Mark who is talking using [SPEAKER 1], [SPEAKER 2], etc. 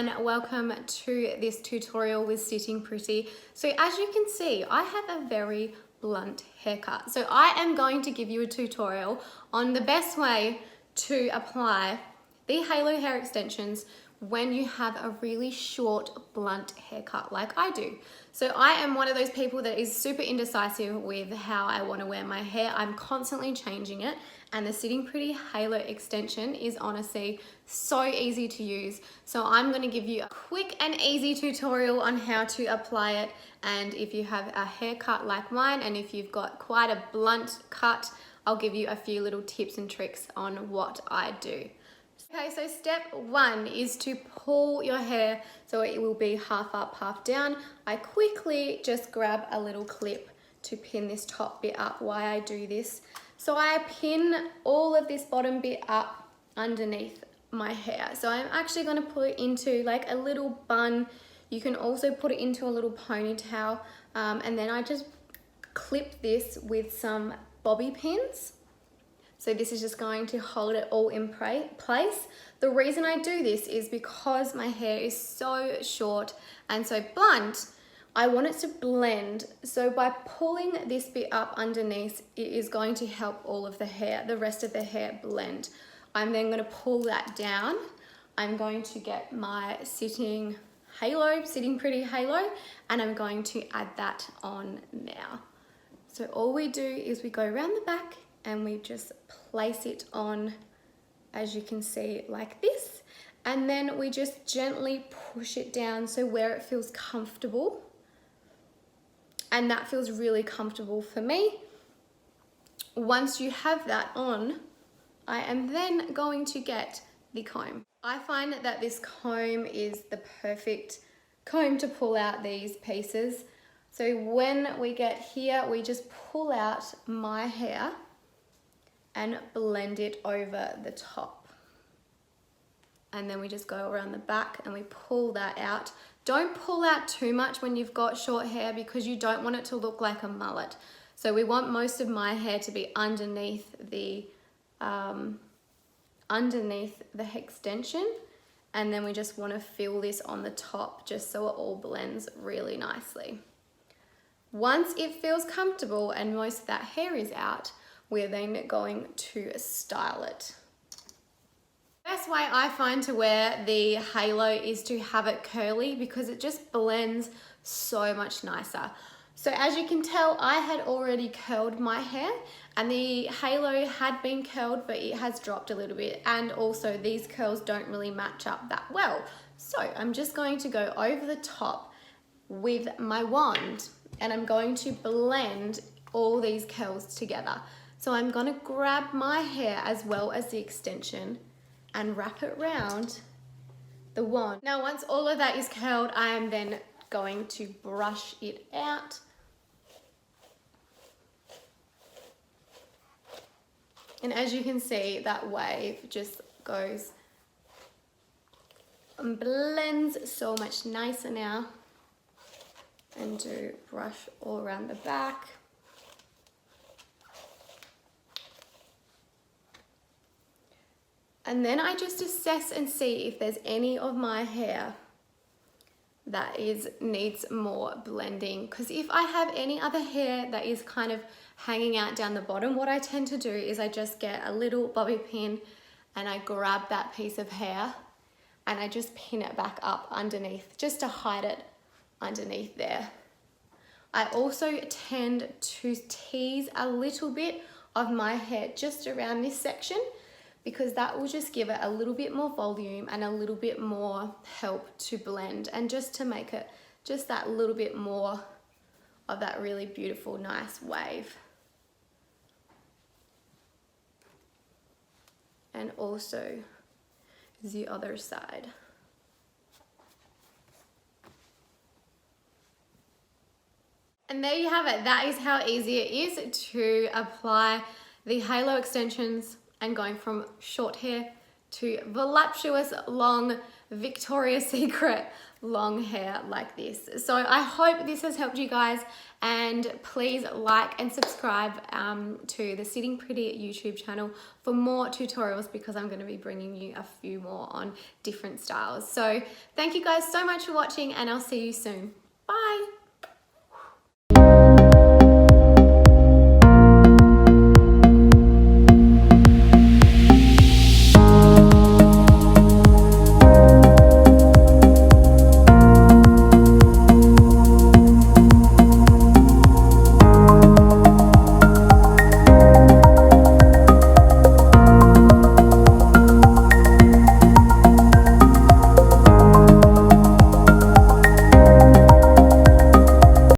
[SPEAKER 1] and welcome to this tutorial with Sitting Pretty. So as you can see, I have a very blunt haircut. So I am going to give you a tutorial on the best way to apply the halo hair extensions when you have a really short, blunt haircut like I do. So I am one of those people that is super indecisive with how I want to wear my hair. I'm constantly changing it, and the Sitting Pretty Halo extension is honestly so easy to use. So I'm going to give you a quick and easy tutorial on how to apply it. And if you have a haircut like mine, and if you've got quite a blunt cut, I'll give you a few little tips and tricks on what I do. Okay, so step one is to pull your hair so it will be half up, half down. I quickly just grab a little clip to pin this top bit up. Why I do this? So I pin all of this bottom bit up underneath my hair. So I'm actually going to put it into like a little bun. You can also put it into a little ponytail, and then I just clip this with some bobby pins. So this is just going to hold it all in place. The reason I do this is because my hair is so short and so blunt, I want it to blend. So by pulling this bit up underneath, it is going to help all of the hair, the rest of the hair blend. I'm then going to pull that down. I'm going to get my Sitting Pretty Halo, and I'm going to add that on now. So all we do is we go around the back and we just place it on, as you can see, like this. And then we just gently push it down so where it feels comfortable. And that feels really comfortable for me. Once you have that on, I am then going to get the comb. I find that this comb is the perfect comb to pull out these pieces. So when we get here, we just pull out my hair and blend it over the top. And then we just go around the back and we pull that out. Don't pull out too much when you've got short hair because you don't want it to look like a mullet. So we want most of my hair to be underneath the extension, and then we just want to fill this on the top just so it all blends really nicely. Once it feels comfortable and most of that hair is out, we're then going to style it. The best way I find to wear the halo is to have it curly because it just blends so much nicer. So as you can tell, I had already curled my hair, and the halo had been curled, but it has dropped a little bit, and also these curls don't really match up that well. So I'm just going to go over the top with my wand, and I'm going to blend all these curls together. So I'm going to grab my hair as well as the extension and wrap it around the wand. Now once all of that is curled, I am then going to brush it out. And as you can see, that wave just goes and blends so much nicer now. And do brush all around the back. And then I just assess and see if there's any of my hair that needs more blending. Because if I have any other hair that is kind of hanging out down the bottom, what I tend to do is I just get a little bobby pin and I grab that piece of hair and I just pin it back up underneath just to hide it underneath there. I also tend to tease a little bit of my hair just around this section, because that will just give it a little bit more volume and a little bit more help to blend, and just to make it just that little bit more of that really beautiful, nice wave. And also the other side. And there you have it. That is how easy it is to apply the halo extensions and going from short hair to voluptuous, long, Victoria's Secret long hair like this. So I hope this has helped you guys, and please like and subscribe to the Sitting Pretty YouTube channel for more tutorials, because I'm going to be bringing you a few more on different styles. So thank you guys so much for watching, and I'll see you soon. Bye.